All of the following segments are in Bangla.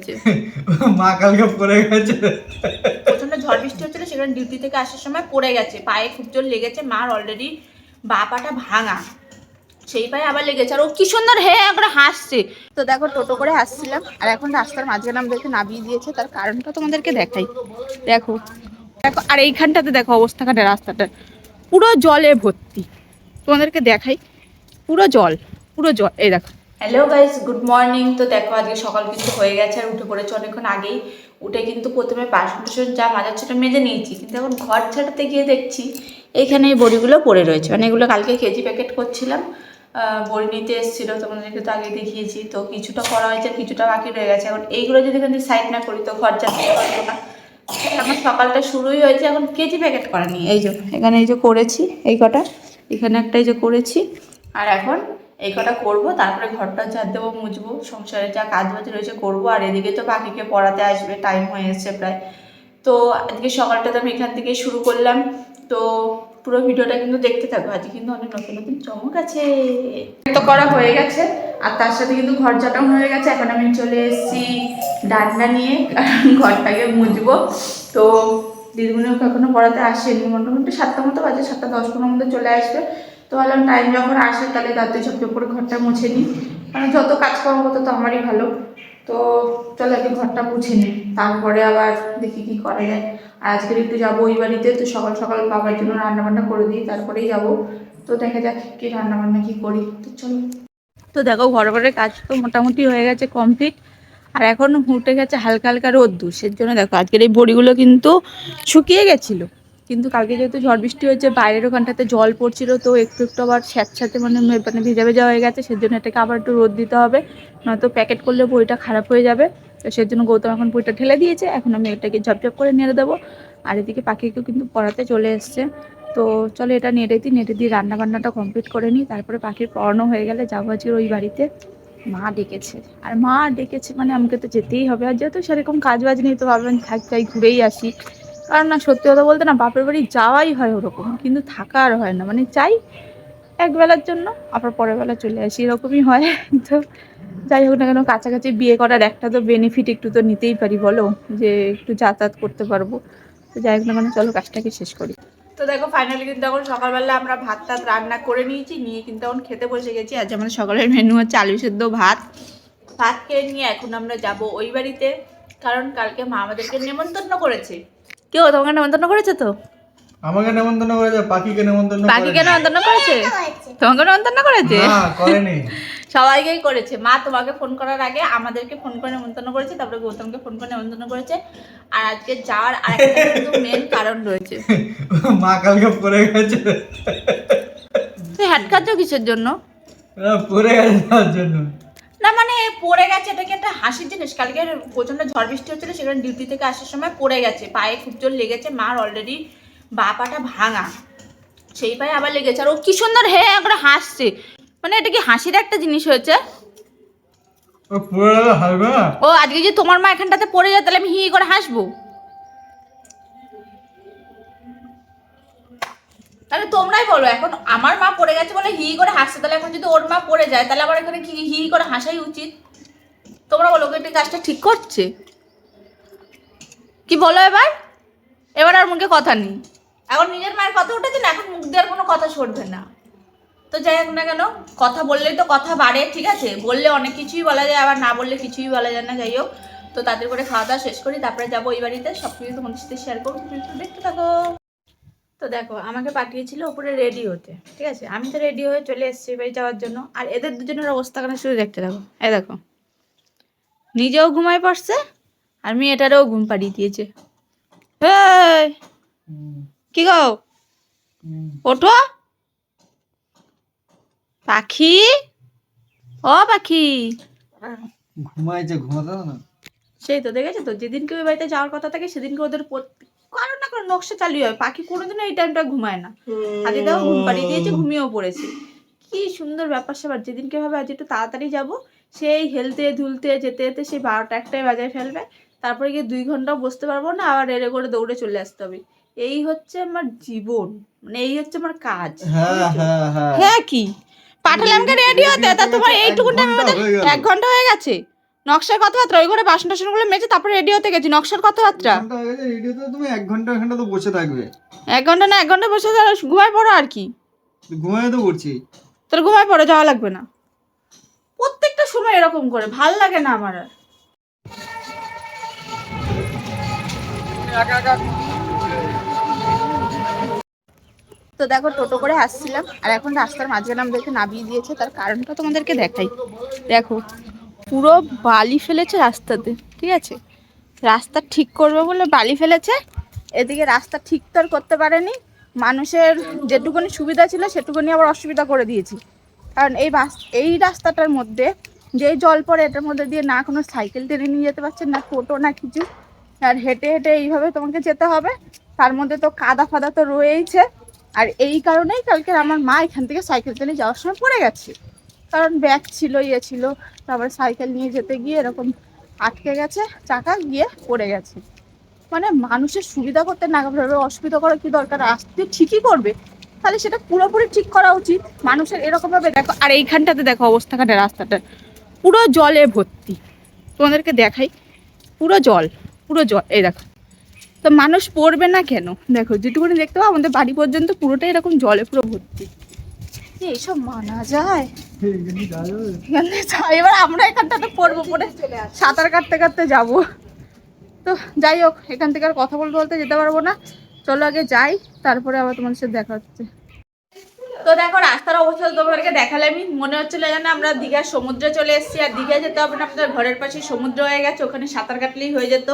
রয়েছে। মা কালকে পড়ে গেছে, প্রচন্ড ঝড় বৃষ্টি হচ্ছিল, সেখানে ডিউটি থেকে আসার সময় পড়ে গেছে, পায়ে খুব জোর লেগেছে, মার অলরেডি বা পাটা ভাঙা, সেই পায়ে আবার লেগেছে। আর ও কি সুন্দর করে হাসছে। তো দেখো টোটো করে আসছিলাম, আর এখন রাস্তার মাঝখানে আমাদেরকে নামিয়ে দিয়েছে, তার কারণটা তোমাদেরকে দেখাই। দেখো দেখো, আর এইখানটাতে দেখো অবস্থাখানে, রাস্তাটা পুরো জলে ভর্তি, তোমাদেরকে দেখাই, পুরো জল, পুরো জল। এই দেখো। Hello guys, good morning. তো দেখো আজকে সকাল কিন্তু হয়ে গেছে, আর উঠে পড়েছে অনেকক্ষণ আগেই। উঠে কিন্তু প্রথমে বাসন টাসন যা মাজার ছোটো মেজে নিয়েছি, কিন্তু এখন ঘর ছাড়াতে গিয়ে দেখছি এইখানে এই বড়িগুলো পড়ে রয়েছে। মানে এগুলো কালকে কেজি প্যাকেট করছিলাম, বড়ি নিতে এসেছিলো, তোমাদেরকে তো আগে দেখিয়েছি। তো কিছুটা করা হয়েছে, কিছুটা বাকি রয়ে গেছে। এখন এইগুলো যদি এখানে সাইড না করি তো ঘর ছাড়তে পারবো না। আমার সকালটা শুরুই হয়েছে, এখন কেজি প্যাকেট করা নিয়ে। এই যে এখানে এই যে করেছি এই কটা, এখানে একটা এই যে করেছি, আর এখন এই কটা করবো, তারপরে ঘরটা ঝাড় দেবো, মুছবো, সংসারে যা কাজ বাজ রয়েছে করবো। আর এদিকে তো পাখিকে পড়াতে আসবে, টাইম হয়ে এসছে প্রায়। তো আজকে সকালটা তো আমি এখান থেকে শুরু করলাম। তো পুরো ভিডিওটা কিন্তু দেখতে থাকবো, আজকে কিন্তু অনেক নতুন নতুন চমক আছে। তো করা হয়ে গেছে, আর তার সাথে কিন্তু ঘর ঝাঁটাও হয়ে গেছে। এখন আমি চলে এসেছি ডান্ডা নিয়ে, ঘরটাকে মুছবো। তো দিদিমণি ওকে এখনো পড়াতে আসেনি, মোটামুটি 7টা মতো বাজে, 7:10-15 মধ্যে চলে আসবে। তো ভাবলাম টাইম যখন আসে তাহলে তাড়াতাড়ি ঝপঝপ করে ঘরটা মুছে নিই, কারণ যত কাজকর্ম করতে তো আমারই ভালো। তো চলো আগে ঘরটা মুছে নিই, তারপরে আবার দেখি কি করা যায়। আর আজকের একটু যাবো ওই বাড়িতে, তো সকাল সকাল বাবার জন্য রান্নাবান্না করে দিই, তারপরেই যাবো। তো দেখা যাক কি রান্নাবান্না কি করি, তো চলো। তো দেখো ঘরের কাজ তো মোটামুটি হয়ে গেছে কমপ্লিট, আর এখন উঠে গেছে হালকা হালকা রোদ্দুর। সেজন্য দেখো আজকের এই বড়িগুলো কিন্তু শুকিয়ে গেছিলো, কিন্তু কালকে যেহেতু ঝড় বৃষ্টি হয়েছে, বাইরের ওখানটাতে জল পড়ছিল, তো একটু একটু আবার স্যাঁতস্যাঁতে মানে ভেজা ভেজা হয়ে গেছে। সেজন্য এটাকে আবার একটু রোদ দিতে হবে, নয়তো প্যাকেট করলে বইটা খারাপ হয়ে যাবে। তো সেজন্য গৌতম এখন বইটা ঢেলে দিয়েছে, এখন আমি এটাকে ঝপঝপ করে নেড়ে দেবো। আর এদিকে পাখিকেও কিন্তু পড়াতে চলে এসছে। তো চলো এটা নেড়ে দিয়ে রান্নাবান্নাটা কমপ্লিট করে নিই, তারপরে পাখির পড়ানো হয়ে গেলে যাবো আজকের ওই বাড়িতে। মা ডেকেছে, আর মা ডেকেছে মানে আমাকে তো যেতেই হবে। আর যেহেতু সেরকম কাজ বাজ নেই, তো ভাবলাম থাক যাই ঘুরেই আসি। কারণ না, সত্যি কথা বলতে না, বাপের বাড়ি যাওয়াই হয় ওরকম, কিন্তু থাকা আর হয় না। মানে চাই একবেলার জন্য, আবার পরের বেলা চলে আসি, এরকমই হয়। তো যাই হোক না কেন, কাছাকাছি বিয়ে করার একটা তো বেনিফিট একটু তো নিতেই পারি, বলো, যে একটু যাতায়াত করতে পারবো। তো যাই হোক না কেন, চলো কাজটাকে শেষ করি। তো দেখো ফাইনালি কিন্তু এখন সকালবেলা আমরা ভাত টাত রান্না করে নিয়েছি, নিয়ে কিন্তু এখন খেতে বসে গেছি। আজ আমাদের সকালের মেনু হচ্ছে আলু সেদ্ধ ভাত। ভাত খেয়ে নিয়ে এখন আমরা যাব ওই বাড়িতে, কারণ কালকে মা আমাদেরকে নেমন্তন্ন করেছে। কেউ তোমাকে নেমন্তন্ন করেছে? তো আমাকে নেমন্তন্ন করেছে, পাখিকে নেমন্তন্ন করেছে। পাখিকে নেমন্তন্ন করেছে? তোমাকে নেমন্তন্ন করেছে? না, করেনি। সবাইকেই করেছে। মা তোমাকে ফোন করার আগে আমাদেরকে ফোন করে নেমন্তন্ন করেছে, তারপরে গৌতমকে ফোন করে নেমন্তন্ন করেছে। আর আজকে যাওয়ার আরেকটা কিন্তু মেন কারণ রয়েছে। মা কালকে পড়ে গেছে, তুই হ্যাট খাচ্ছ কিসের জন্য? পড়ে গেছে তার জন্য। না মানে পড়ে গেছে, এটা কি একটা হাসির জিনিস? কালকে প্রচন্ড ঝড় বৃষ্টি হচ্ছিল, সেখানে ডিউটি থেকে আসার সময় পড়ে গেছে, পায়ে খুব জোর লেগেছে, মার অলরেডি বা পাটা ভাঙা, সেই পায়ে আবার লেগেছে। আর ও কি সুন্দর করে হাসছে। মানে এটা কি হাসির একটা জিনিস হয়েছে? ও পড়ে গেলে হাসবে না? ও আজকে যে তোমার মা এখানটাতে পড়ে যায়, তাহলে আমি হি করে হাসবো? তাহলে তোমরাই বলো, এখন আমার মা পড়ে গেছে বলে হি করে হাসছে, তাহলে এখন যদি ওর মা পড়ে যায়, তাহলে আমার এখানে কি হি করে হাসাই উচিত? তোমরা বলো, কি কাজটা ঠিক করছে? কি বলো এবার? এবার আর মুখে কথা নেই, এখন নিজের মায়ের কথা উঠেছে না, এখন মুখ দেওয়ার কোনো কথা সরবে না। তো যাই হোক না কেন, কথা বললেই তো কথা বাড়ে, ঠিক আছে? বললে অনেক কিছুই বলা যায়, আবার না বললে কিছুই বলা যায় না। যাই হোক, তো তাদের করে খাওয়া দাওয়া শেষ করি, তারপরে যাবো ওই বাড়িতে। সব কিছু তোমাদের সাথে শেয়ার করবো, দেখতে থাকো। তো দেখো আমাকে পাঠিয়েছিল ওপরে রেডি হতে, ঠিক আছে? আমি তো রেডি হয়ে চলে এসেছি বাড়ি যাওয়ার জন্য। আর এদের দুজনের অবস্থা কেন শুধু দেখতে থাকো। এই দেখো, নিজেও ঘুমায় পড়ছে, আর মেয়েটারও ঘুম পাড়িয়ে দিয়েছে। এই কি গো, ওঠো পাখি, ও পাখি। ঘুমাইছে, ঘুমাতে না। সেই তো দেখেছো তো, যেদিনকে ওই বাড়িতে যাওয়ার কথা থাকে সেদিনকে ওদের কারো না কারো নকশা চালু হয়। পাখি কোনোদিনও এই টাইমটা ঘুমায় না, আজকে দেখো ঘুম পাড়িয়ে দিয়েছে, ঘুমিয়েও পড়েছে। কি সুন্দর ব্যাপার স্যাপার। যেদিনকে ভাবে আজ একটু তাড়াতাড়ি যাবো, সেই হেলতে ধুলতে যেতে যেতে সেই 12টা-1টায় বাজায় ফেলবে, তারপরে গিয়ে 2 ঘন্টাও বসতে পারবো না, আবার রেড়ে করে দৌড়ে চলে আসতে হবে। এই হচ্ছে আমার জীবন, মানে এই হচ্ছে আমার কাজ। হ্যাঁ কি পাঠালে আমাকে রেডি হতে, তা তোমার এইটুকু টাইমের মধ্যে 1 ঘন্টা হয়ে গেছে। নকশার কথাবার্তা, ওই ঘরে বাসন টাসনগুলো মেজে তারপরে রেডি হতে গেছি, নকশার কথাবার্তা। রেডিওতে তুমি 1 ঘন্টা তো বসে থাকবে। 1 ঘন্টা না, 1 ঘন্টা বসে ঘুমায় পড়ো আর কি। ঘুমায় তো পড়ছি। তোর ঘুমায় পড়ে, যাওয়া লাগবে না। প্রত্যেকটা সময় এরকম করে ভাল লাগে না আমার আর। তো দেখো টোটো করে আসছিলাম, আর এখন রাস্তার মাঝখানে আমাদেরকে নামিয়ে দিয়েছে। তার কারণটা তোমাদেরকে দেখাই। দেখো পুরো বালি ফেলেছে রাস্তাতে, ঠিক আছে? রাস্তা ঠিক করবে বলে বালি ফেলেছে। এদিকে রাস্তা ঠিক তো আর করতে পারেনি, মানুষের যেটুকুনি সুবিধা ছিল সেটুকুনি আবার অসুবিধা করে দিয়েছি। কারণ এই রাস্তাটার মধ্যে যেই জল পড়ে, এটার মধ্যে দিয়ে না কোনো সাইকেল টেনে নিয়ে যেতে পারছে, না টোটো, না কিছু। আর হেঁটে হেঁটে এইভাবে তোমাকে যেতে হবে। তার মধ্যে তো কাদা ফাদা তো রয়েইছে। আর এই কারণেই কালকে আমার মা এখান থেকে সাইকেল টেনে যাওয়ার সময় পড়ে গেছে। কারণ ব্যাগ ছিল, ইয়ে ছিল, তারপরে সাইকেল নিয়ে যেতে গিয়ে এরকম আটকে গেছে, চাকা গিয়ে পড়ে গেছে। মানে মানুষের সুবিধা করতে না ভাবে অসুবিধা করার কি দরকার? আসতে ঠিকই করবে, তাহলে সেটা পুরোপুরি ঠিক করা উচিত। মানুষের এরকম ভাবে দেখো, আর এইখানটাতে দেখো অবস্থাখানে রাস্তাটা পুরো জলে ভর্তি। তোমাদেরকে দেখাই, পুরো জল, পুরো জল। এই দেখো, তো মানুষ পড়বে না কেন? দেখো যেটুকুনি দেখতে পাবো আমাদের বাড়ি পর্যন্ত পুরোটাই এরকম জলে পুরো ভর্তি। এইসব মানা যায়? এবার আমরা এখানটাতে পড়বো, পড়ে সাঁতার কাটতে কাটতে যাবো। তো যাই হোক, এখান থেকে আর কথা বলতে বলতে যেতে পারবো না। চলো আগে যাই, তারপরে আবার তোমাদের সাথে দেখা হচ্ছে। তো দেখো রাস্তার অবস্থা তোমাদেরকে দেখালামই। মনে হচ্ছিল যেন আমরা দীঘার সমুদ্রে চলে এসেছি। আর দীঘা যেতে হবে না, আমাদের ঘরের পাশে সমুদ্র হয়ে গেছে, ওখানে সাঁতার কাটলেই হয়ে যেত।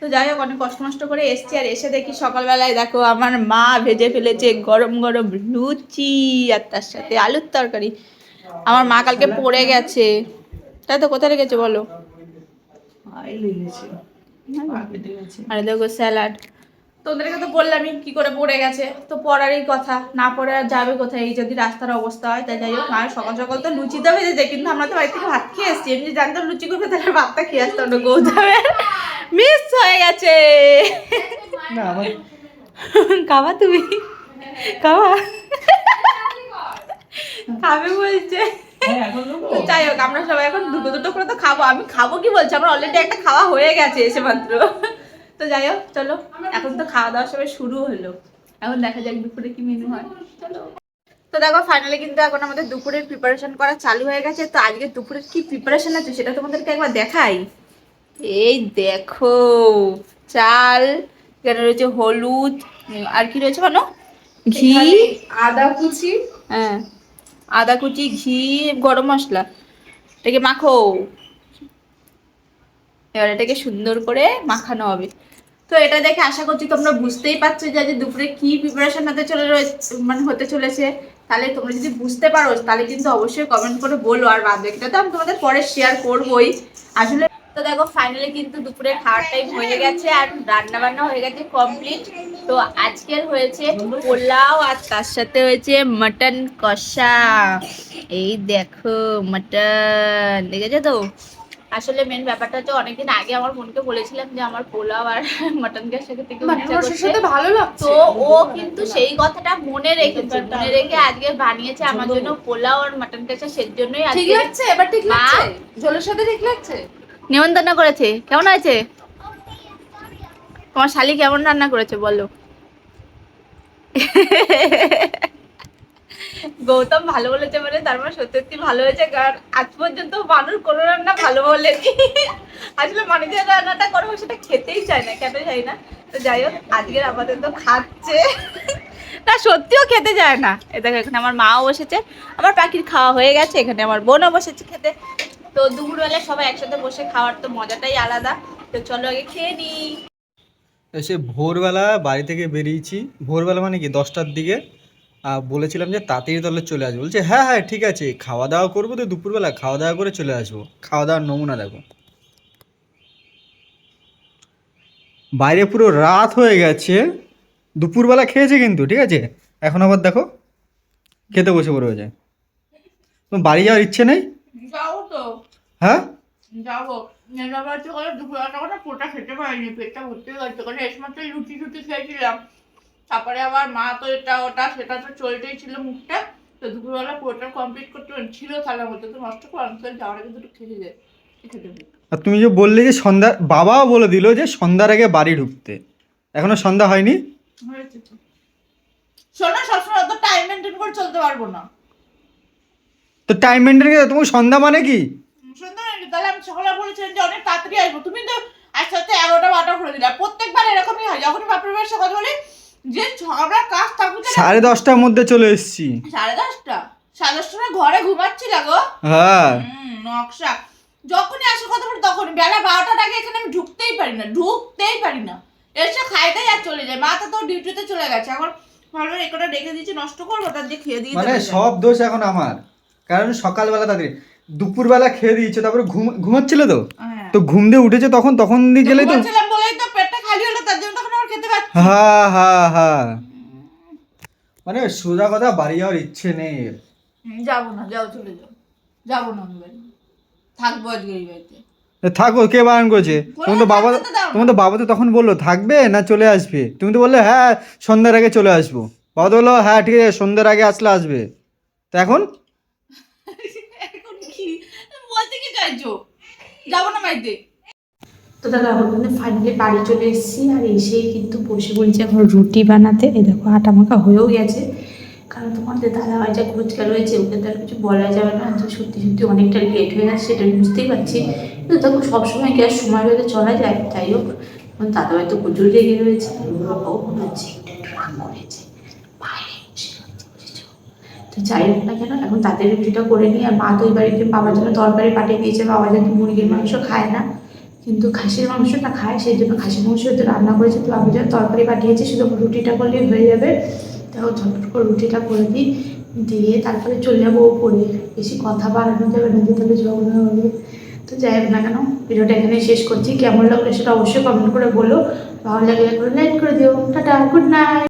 তো যাই হোক, অনেক কষ্ট মষ্ট করে এসছি। আর এসে দেখি সকালবেলায় দেখো আমার মা ভেজে ফেলেছে গরম গরম লুচি, আর তার সাথে আলুর তরকারি। আমার মা কালকে পড়ে গেছে, তাই তো? কোথায় রেখেছে বলো? আর দেখো স্যালাড। তোদেরকে তো বললামই কি করে পড়ে গেছে, তো পড়ারই কথা, না পড়ে আর যাবে কোথায় এই যদি রাস্তার অবস্থা হয়। তাই যাই হোক, মা সকাল সকাল তো লুচি তো ভেজেছে, কিন্তু আমরা তো বাড়ি থেকে ভাত খেয়ে এসছি। এমনি জানতাম লুচি করবে, তাহলে ভাতটা খেয়ে আসতাম না। গৌতমের মিস হয়ে গেছে। খাবা তুমি? খাবা? খাবে বলছে। যাই হোক, আমরা সবাই এখন দুটো দুটো করে তো খাবো। আমি খাবো কি বলছি, আমার অলরেডি একটা খাওয়া হয়ে গেছে এসে মাত্র। তো যাই হোক চলো, এখন তো খাওয়া দাওয়া সবাই শুরু হলো। এখন দেখা যাক দুপুরে কি মেনু হয়। চলো। তো দেখো ফাইনালি কিন্তু এখন আমাদের দুপুরের প্রিপারেশন করা চালু হয়ে গেছে। তো আজকে দুপুরের কি প্রিপারেশন আছে সেটা তোমাদেরকে একবার দেখাই। এই দেখো চাল, এখানে রয়েছে হলুদ, আর কি রয়েছে বলো? ঘি, আদা কুচি, হ্যাঁ আদা কুচি, ঘি, গরম মশলা। এটাকে মাখো, এবার এটাকে সুন্দর করে মাখানো হবে। তো এটা দেখে আশা করছি তোমরা বুঝতেই পারছো যে আজ দুপুরে কি প্রিপারেশন হতে চলেছে। তাহলে তোমরা যদি বুঝতে পারো তাহলে কিন্তু অবশ্যই কমেন্ট করে বলো। আর বাদ বাকিটা তো আমি তোমাদের পরে শেয়ার করবোই আসলে। তো দেখো ফাইনালি কিন্তু দুপুরে খাওয়ার টাইম হয়ে গেছে, আর রান্না বান্না হয়ে গেছে কমপ্লিট। তো আজকের হয়েছে পোলাও, আর তার সাথে হয়েছে মাটন কষা। এই দেখো মাটন, দেখেছো তো? আসলে মেন ব্যাপারটা হচ্ছে অনেকদিন আগে আমার বোনকে বলেছিলাম যে আমার পোলাও আর মাটন কষা খেতে খুব ইচ্ছা করছে। ভালো লাগছে। তো ও কিন্তু সেই কথাটা মনে রেখেছে, মনে রেখে আজকে বানিয়েছে আমার জন্য পোলাও আর মাটন কষা। সেজন্যই ঠিক আজকে লাগছে, এবার ঠিক লাগছে, ঝোলের সাথে ঠিক লাগছে। নিমন্ত্রণ করেছে। কেমন হয়েছে? তোমার শালি কেমন রান্না করেছে বলো? গৌতম ভালো বলেছে মানে তার মানে সত্যি ভালো হয়েছে। কারণ আজ পর্যন্ত মানুষ কোনো রান্না ভালো বলেনি। আসলে মানুষের রান্নাটা করবো সেটা খেতেই চায় না, কেন চাই না। তো যাই হোক আজকের আমাদের তো খাচ্ছে না, সত্যিও খেতে যায় না। এ দেখো এখানে আমার মাও বসেছে, আমার পাখির খাওয়া হয়ে গেছে, এখানে আমার বোনও বসেছে খেতে। তো দুপুরবেলা সবাই একসাথে বসে খাওয়ার তো মজাটাই আলাদা। তো চলো আগে খেয়ে নিই। এসে ভোরবেলা বাড়ি থেকে বেরিয়েছি, ভোরবেলা মানে কি 10টার দিকে। বলেছিলাম যে তাড়াতাড়ি তাহলে চলে আসবো, বলছে হ্যাঁ হ্যাঁ ঠিক আছে, খাওয়া দাওয়া করবো তো দুপুরবেলা, খাওয়া দাওয়া করে চলে আসবো। খাওয়া দাওয়ার নমুনা দেখো, বাইরে পুরো রাত হয়ে গেছে, দুপুরবেলা খেয়েছে কিন্তু, ঠিক আছে। এখন আবার দেখো খেতে বসে পড়ে যায়। তোমার বাড়ি যাওয়ার ইচ্ছে নেই? যাবো তো, হ্যাঁ যাবো। দুপুরবেলা করে পুরোটা খেতে পারিনি, পেটটা ভর্তি হয়ে গেছে। কারণ একমাত্র রুটি টুটি খেয়েছিলাম, তারপরে আবার মা তো এটা ওটা সেটা তো চলতেই ছিল মুখটা। তো দুপুরবেলা পুরোটা কমপ্লিট করতে ছিল থালার মধ্যে, তো নষ্ট করে আমি যাওয়ার আগে দুটো খেতে যায় খেতে আর তুমি যে বললে যে সন্ধ্যা, বাবাও বলে দিল যে সন্ধ্যার আগে বাড়ি ঢুকতে, এখনো সন্ধ্যা হয়নি। হয়েছে তো। শোনো, সবসময় অত টাইম মেনটেন করে চলতে পারবো না। তো টাইম মেনটেন করে তোমার সন্ধ্যা মানে কি? সুন্দর হয়নি, তাহলে আমি সকালে বলেছিলাম যে অনেক তাড়াতাড়ি আসবো, তুমি তো আস্তে আস্তে 11টা 12টা করে দিলা। প্রত্যেকবার এরকমই হয়, যখনই বাপের বাড়ির সাথে কথা বলি যে আমরা কাজ থাকুক 10:30টার মধ্যে চলে এসেছি। 10:30টা 10:30টার ঘরে ঘুমাচ্ছি না গো। হ্যাঁ নকশা। যখনই আসে কথা বলি তখনই বেলা 12টার আগে এখানে আমি ঢুকতেই পারি না। এসে খাইতে আর চলে যায়। মা তো ডিউটিতে চলে গেছে, এখন ভালো একটা রেখে দিয়েছি, নষ্ট করবো, ওটা দিয়ে খেয়ে দিয়ে মানে সব দোষ এখন আমার, কারণ সকালবেলা তাদের দুপুরবেলা খেয়ে দিয়েছে, তারপরে ঘুমাচ্ছিল তো, তো ঘুম দিয়ে উঠেছে তখন দিয়ে গেলেই তো। বলছিলাম বলেই তো পেটটা খালি হলো, তার জন্য তখন আমার খেতে পাচ্ছি। হ্যাঁ মানে সোজা কথা, বাড়ি যাওয়ার ইচ্ছে নেই এর। যাবো না, যাও চলে যাও। যাবো না আমি বাড়ি, থাকবো আজকে এই বাড়িতে। থাকো, কে বারণ করেছে? তোমার তো বাবা তো তখন বললো থাকবে না চলে আসবে, তুমি তো বললে হ্যাঁ সন্ধ্যার আগে চলে আসবো। বাবা তো বললো হ্যাঁ ঠিক আছে সন্ধ্যার আগে আসবে। তো এখন এখন কি বলতে কি চাইছো? যাবো না বাড়িতে। তো দাদা এখন কিন্তু ফাইনালি বাড়ি চলে এসেছি, আর এসেই কিন্তু বসে পড়েছি এখন রুটি বানাতে। এই দেখো আটা মাখা হয়েও গেছে, কারণ তোমাদের দাদা ভাই যা খোঁজকা রয়েছে ওকে তো আর কিছু বলা যাবে না, যে সত্যি অনেকটা লেট হয়ে গেছে সেটা বুঝতেই পারছি। কিন্তু দেখো সবসময় গ্যাস সময় ভেবে চলা যায়। যাই হোক, এখন দাদা ভাই তো প্রচুর রেগে রয়েছে, বাবাও মনে হচ্ছে একটু রাগ করেছে, বাইরে বসে রয়েছে, বুঝেছো? তো যাই হোক না কেন, এখন তাদের রুটিটা করে নিই। আর মা তো ওই বাড়িতে বাবার জন্য তরকারি পাঠিয়ে দিয়েছে, বাবা যেহেতু মুরগির মাংস খায় না কিন্তু খাসির মাংসটা খায়, সেই জন্য খাসির মাংস তো রান্না করেছে, তো বাবার জন্য তরকারি পাঠিয়েছে, শুধু রুটিটা করলেই হয়ে যাবে। তাও ঝটফট করে রুটিটা করে দিই, দিয়ে তারপরে চলে যাবো ওপরে। বেশি কথা বাড়ানো যাবে না, তাহলে ঝগড়া হবে। তো যাই হোক না কেন, ভিডিওটা এখানে শেষ করছি। কেমন লাগলো সেটা অবশ্যই কমেন্ট করে বলো, ভালো লাগলে লাইক করে দিও। Tata, good night.